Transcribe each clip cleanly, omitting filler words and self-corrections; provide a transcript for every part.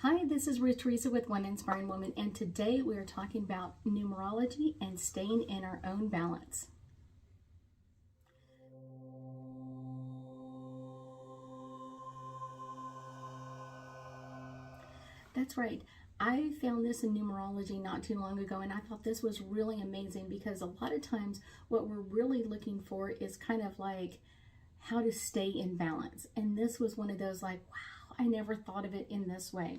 Hi, this is Ruth Theresa with One Inspiring Woman, and today we are talking about numerology and staying in our own balance. That's right. I found this in numerology not too long ago, and I thought this was really amazing because a lot of times what we're really looking for is kind of like how to stay in balance. And this was one of those like, wow, I never thought of it in this way.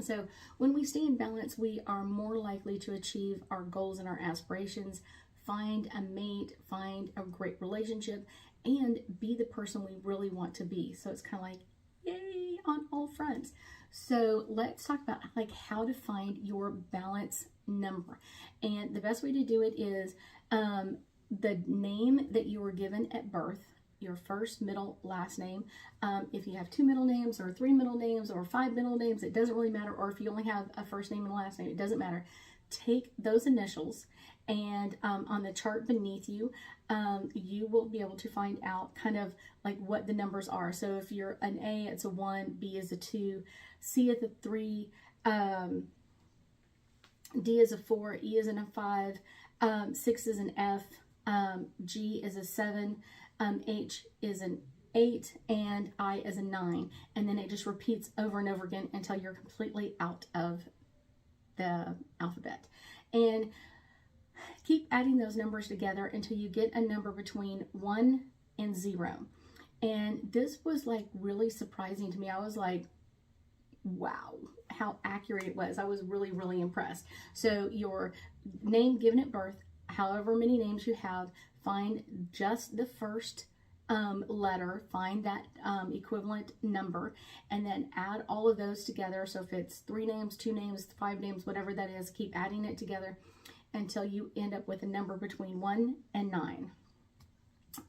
So when we stay in balance, we are more likely to achieve our goals and our aspirations, find a mate, find a great relationship, and be the person we really want to be. So it's kind of like, yay, on all fronts. So let's talk about like how to find your balance number. And the best way to do it is the name that you were given at birth, your first, middle, last name. If you have 2 middle names or 3 middle names or 5 middle names, it doesn't really matter. Or if you only have a first name and a last name, it doesn't matter. Take those initials and on the chart beneath you, you will be able to find out kind of like what the numbers are. So if you're an A, it's a 1, B is a 2, C is a 3, D is a 4, E is a 5, 6 is an F, G is a 7, H is an 8, and I is a 9. And then it just repeats over and over again until you're completely out of the alphabet. And keep adding those numbers together until you get a number between 1 and 0. And this was like really surprising to me. I was like, wow, how accurate it was. I was really, really impressed. So your name given at birth, however many names you have, find just the first letter, find that equivalent number, and then add all of those together. So if it's 3 names, 2 names, 5 names, whatever that is, keep adding it together until you end up with a number between 1 and 9.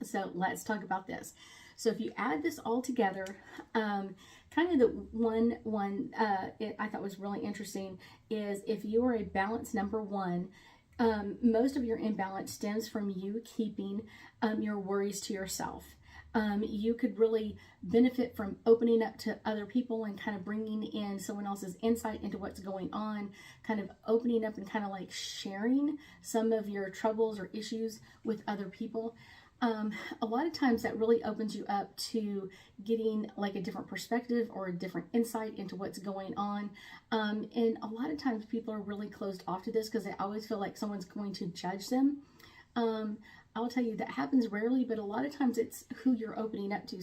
So let's talk about this. So if you add this all together, kind of the one I thought was really interesting is if you are a balance number 1, most of your imbalance stems from you keeping your worries to yourself. You could really benefit from opening up to other people and kind of bringing in someone else's insight into what's going on, kind of opening up and kind of like sharing some of your troubles or issues with other people. A lot of times that really opens you up to getting like a different perspective or a different insight into what's going on. And a lot of times people are really closed off to this because they always feel like someone's going to judge them. I'll tell you that happens rarely, but a lot of times it's who you're opening up to.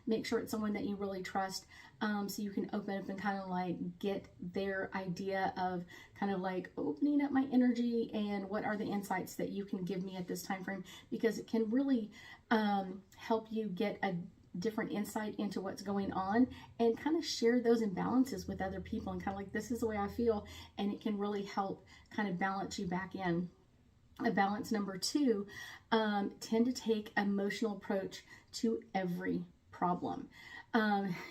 Make sure it's someone that you really trust, so you can open up and kind of like get their idea of kind of like opening up my energy and what are the insights that you can give me at this time frame, because it can really help you get a different insight into what's going on and kind of share those imbalances with other people and kind of like, this is the way I feel, and it can really help kind of balance you back in. A balance number 2 tend to take emotional approach to every problem.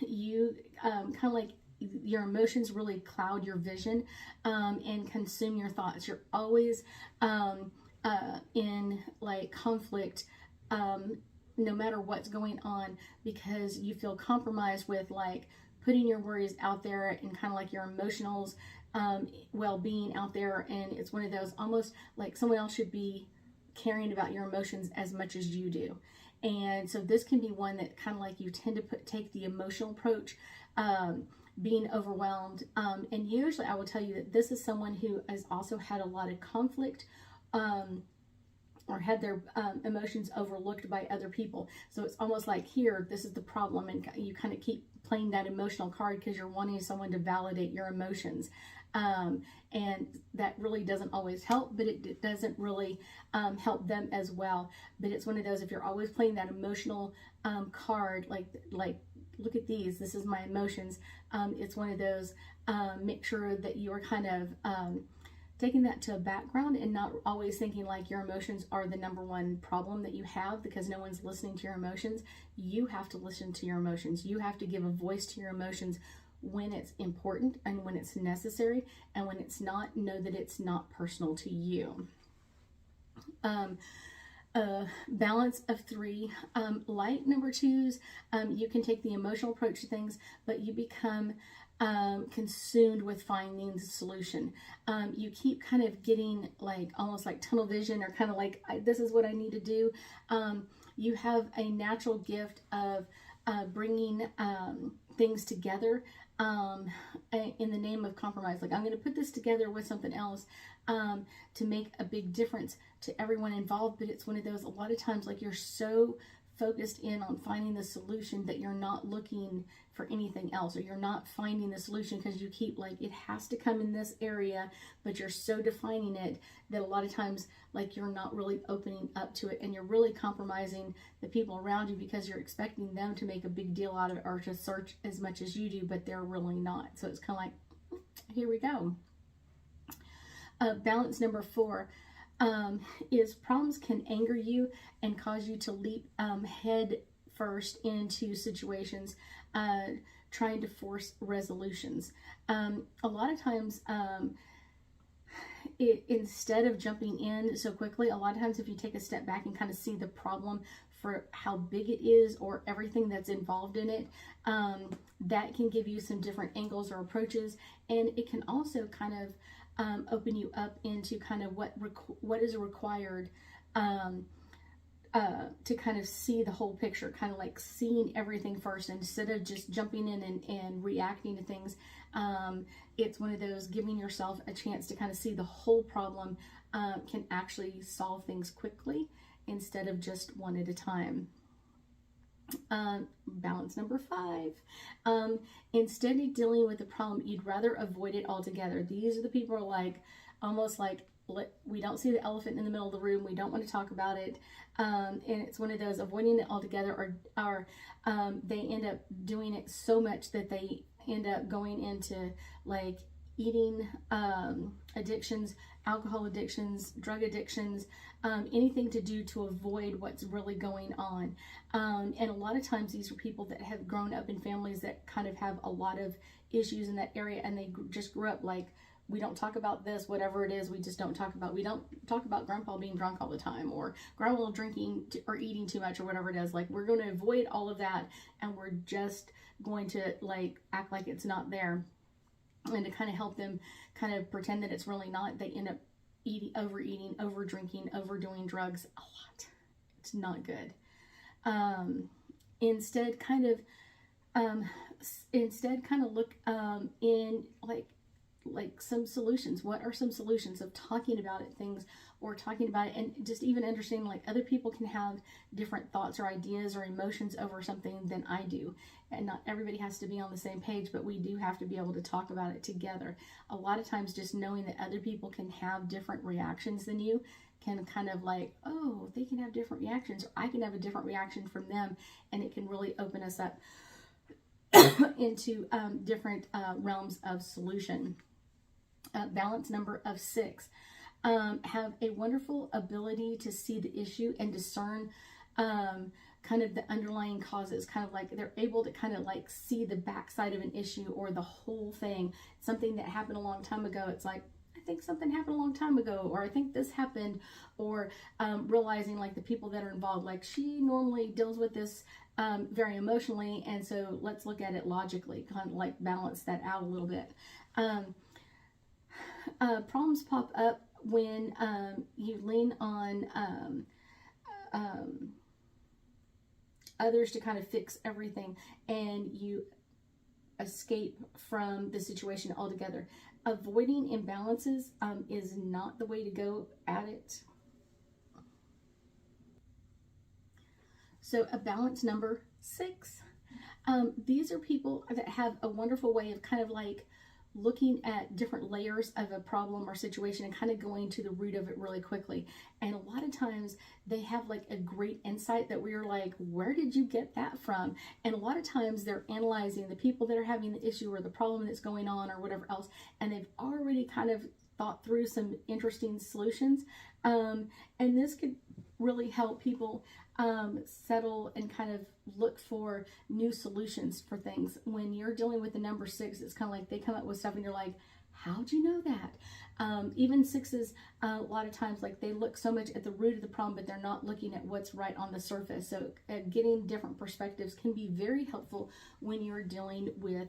You kind of like your emotions really cloud your vision and consume your thoughts. You're always in like conflict no matter what's going on, because you feel compromised with like putting your worries out there and kind of like your emotionals well-being out there, and it's one of those almost like someone else should be caring about your emotions as much as you do. And so this can be one that kind of like you tend to take the emotional approach, being overwhelmed, and usually I will tell you that this is someone who has also had a lot of conflict or had their emotions overlooked by other people. So it's almost like, here, this is the problem, and you kind of keep playing that emotional card because you're wanting someone to validate your emotions. And that really doesn't always help, but it doesn't really help them as well. But it's one of those, if you're always playing that emotional card, like look at these, this is my emotions, it's one of those, make sure that you are kind of taking that to a background and not always thinking like your emotions are the number one problem that you have, because no one's listening to your emotions. You have to listen to your emotions. You have to give a voice to your emotions when it's important and when it's necessary, and when it's not, know that it's not personal to you. Balance of 3. Like number 2s, you can take the emotional approach to things, but you become consumed with finding the solution. You keep kind of getting like almost like tunnel vision, or kind of like, this is what I need to do. You have a natural gift of bringing things together in the name of compromise. Like, I'm going to put this together with something else to make a big difference to everyone involved. But it's one of those, a lot of times, like, you're so focused in on finding the solution that you're not looking for anything else, or you're not finding the solution because you keep like, it has to come in this area, but you're so defining it that a lot of times, like, you're not really opening up to it, and you're really compromising the people around you because you're expecting them to make a big deal out of it or to search as much as you do, but they're really not. So it's kind of like, here we go. Balance number 4 is problems can anger you and cause you to leap head first into situations, trying to force resolutions. A lot of times, instead of jumping in so quickly, a lot of times if you take a step back and kind of see the problem for how big it is, or everything that's involved in it, that can give you some different angles or approaches, and it can also kind of open you up into kind of what is required to kind of see the whole picture, kind of like seeing everything first instead of just jumping in and reacting to things. It's one of those, giving yourself a chance to kind of see the whole problem can actually solve things quickly instead of just one at a time. Balance number 5. Instead of dealing with the problem, you'd rather avoid it altogether. These are the people who are like, almost like, we don't see the elephant in the middle of the room, we don't want to talk about it, and it's one of those, avoiding it altogether, or they end up doing it so much that they end up going into like eating addictions, alcohol addictions, drug addictions, anything to do to avoid what's really going on. And a lot of times these are people that have grown up in families that kind of have a lot of issues in that area, and they just grew up like, we don't talk about this, whatever it is, we just don't talk about. We don't talk about grandpa being drunk all the time, or grandma drinking or eating too much, or whatever it is. Like, we're going to avoid all of that, and we're just going to like act like it's not there. And to kind of help them kind of pretend that it's really not, they end up overeating, over drinking, overdoing drugs a lot. It's not good. Instead kind of look in like some solutions. What are some solutions of talking about it, things, or talking about it, and just even understanding like other people can have different thoughts or ideas or emotions over something than I do, and not everybody has to be on the same page, but we do have to be able to talk about it together. A lot of times just knowing that other people can have different reactions than you can kind of like, oh, they can have different reactions, or I can have a different reaction from them, and it can really open us up into different realms of solution. Balance number of 6. Have a wonderful ability to see the issue and discern kind of the underlying causes, kind of like they're able to kind of like see the backside of an issue or the whole thing. Something that happened a long time ago, it's like, I think something happened a long time ago, or I think this happened, or realizing like the people that are involved, like she normally deals with this very emotionally, and so let's look at it logically, kind of like balance that out a little bit. Problems pop up when you lean on others to kind of fix everything, and you escape from the situation altogether. Avoiding imbalances is not the way to go at it. So a balance number 6. These are people that have a wonderful way of kind of like looking at different layers of a problem or situation and kind of going to the root of it really quickly. And a lot of times they have like a great insight that we're like, where did you get that from? And a lot of times they're analyzing the people that are having the issue or the problem that's going on or whatever else, and they've already kind of thought through some interesting solutions. And this could really help people settle and kind of look for new solutions for things. When you're dealing with the number 6, it's kind of like they come up with stuff and you're like, How'd you know that? Even sixes, a lot of times, like, they look so much at the root of the problem, but they're not looking at what's right on the surface. So getting different perspectives can be very helpful when you're dealing with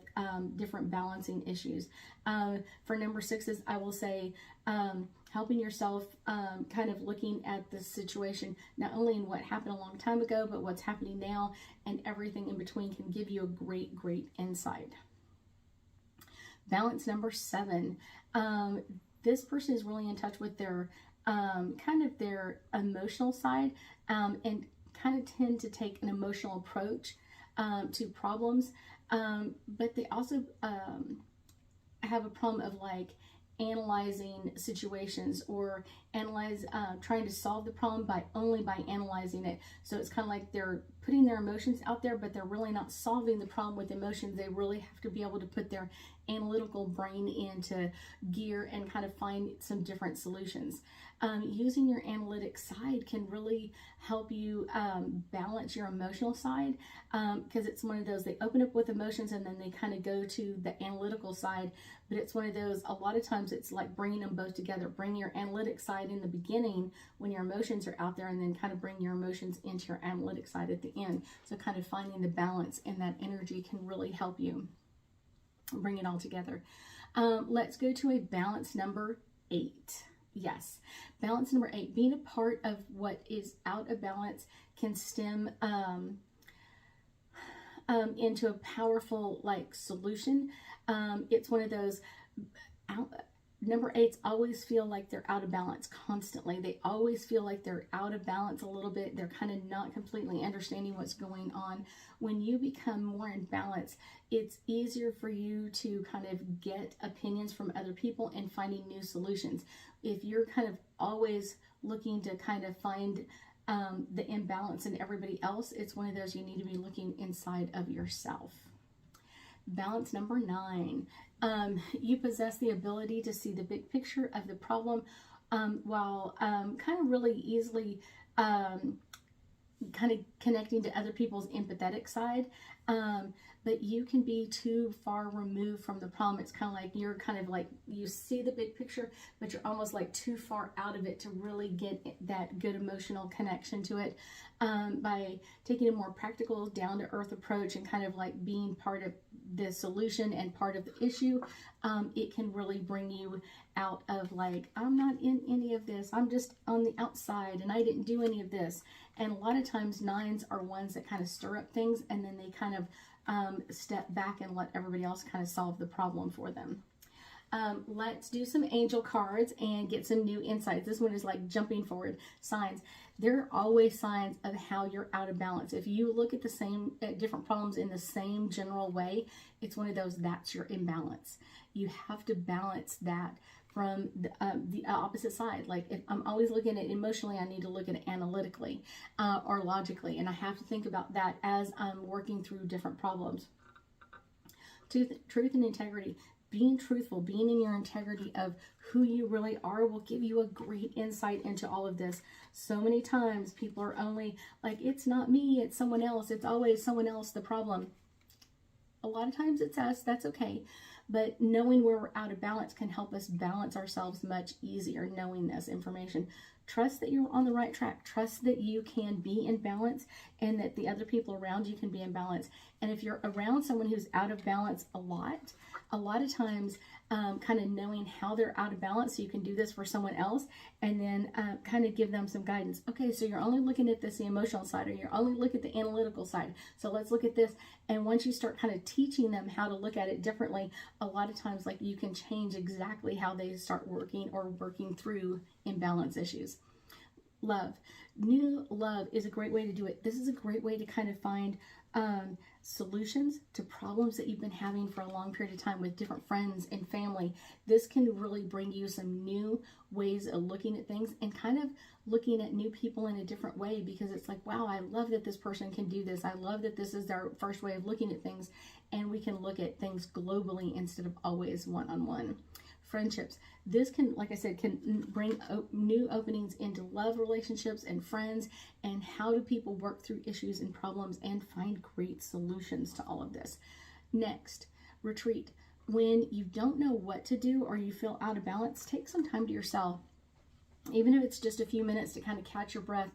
different balancing issues. For number sixes, I will say, helping yourself, kind of looking at the situation, not only in what happened a long time ago, but what's happening now, and everything in between can give you a great, great insight. Balance number 7. This person is really in touch with their kind of their emotional side, and kind of tend to take an emotional approach to problems, but they also have a problem of like analyzing situations, or trying to solve the problem only by analyzing it. So it's kind of like they're putting their emotions out there, but they're really not solving the problem with emotions. They really have to be able to put their analytical brain into gear and kind of find some different solutions. Using your analytic side can really help you balance your emotional side, because it's one of those, they open up with emotions and then they kind of go to the analytical side. But it's one of those, a lot of times it's like bringing them both together. Bring your analytic side in the beginning when your emotions are out there, and then kind of bring your emotions into your analytic side at the end. So kind of finding the balance in that energy can really help you bring it all together. Let's go to a balance number 8. Yes, balance number 8. Being a part of what is out of balance can stem into a powerful like solution. It's one of those, number 8s always feel like they're out of balance constantly. They always feel like they're out of balance a little bit. They're kind of not completely understanding what's going on. When you become more in balance, it's easier for you to kind of get opinions from other people and finding new solutions. If you're kind of always looking to kind of find the imbalance in everybody else, it's one of those, you need to be looking inside of yourself. Balance number 9. You possess the ability to see the big picture of the problem, while kind of really easily kind of connecting to other people's empathetic side. But you can be too far removed from the problem. It's kind of like you're kind of like, you see the big picture, but you're almost like too far out of it to really get that good emotional connection to it. By taking a more practical, down-to-earth approach and kind of like being part of the solution and part of the issue, it can really bring you out of like, I'm not in any of this, I'm just on the outside and I didn't do any of this. And a lot of times 9s are ones that kind of stir up things, and then they kind of step back and let everybody else kind of solve the problem for them. Let's do some angel cards and get some new insights. This one is like jumping forward signs. There are always signs of how you're out of balance. If you look at different problems in the same general way, it's one of those, that's your imbalance. You have to balance that from the opposite side. Like if I'm always looking at it emotionally, I need to look at it analytically or logically, and I have to think about that as I'm working through different problems. Truth and integrity. Being truthful, being in your integrity of who you really are will give you a great insight into all of this. So many times people are only like, it's not me, it's someone else. It's always someone else the problem. A lot of times it's us, that's okay. But knowing where we're out of balance can help us balance ourselves much easier, knowing this information. Trust that you're on the right track. Trust that you can be in balance and that the other people around you can be in balance. And if you're around someone who's out of balance a lot of times, kind of knowing how they're out of balance, so you can do this for someone else, and then kind of give them some guidance. Okay, so you're only looking at this, the emotional side, or you're only looking at the analytical side. So let's look at this. And once you start kind of teaching them how to look at it differently, a lot of times like you can change exactly how they start working or working through imbalance issues. Love. New love is a great way to do it. This is a great way to kind of find solutions to problems that you've been having for a long period of time with different friends and family. This can really bring you some new ways of looking at things and kind of looking at new people in a different way, because it's like, wow, I love that this person can do this. I love that this is their first way of looking at things, and we can look at things globally instead of always one-on-one. Friendships. This can, like I said, can bring new openings into love relationships and friends, and how do people work through issues and problems and find great solutions to all of this. Next, retreat. when you don't know what to do or you feel out of balance, take some time to yourself, even if it's just a few minutes, to kind of catch your breath,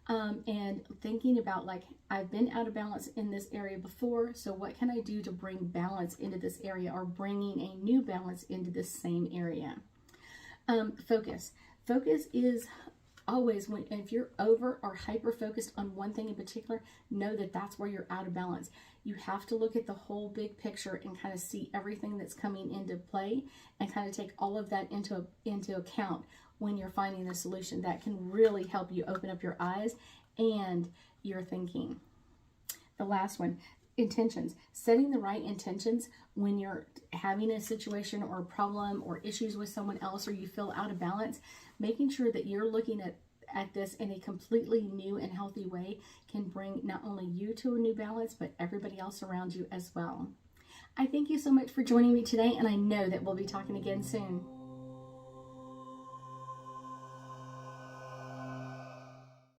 and thinking about, like, I've been out of balance in this area before, so what can I do to bring balance into this area, or bringing a new balance into this same area? Focus. Focus is always, if you're over or hyper focused on one thing in particular, know that that's where you're out of balance. You have to look at the whole big picture and kind of see everything that's coming into play, and kind of take all of that into account when you're finding a solution. That can really help you open up your eyes and your thinking. The last one, intentions. Setting the right intentions when you're having a situation or a problem or issues with someone else, or you feel out of balance, making sure that you're looking at this in a completely new and healthy way can bring not only you to a new balance, but everybody else around you as well. I thank you so much for joining me today, and I know that we'll be talking again soon.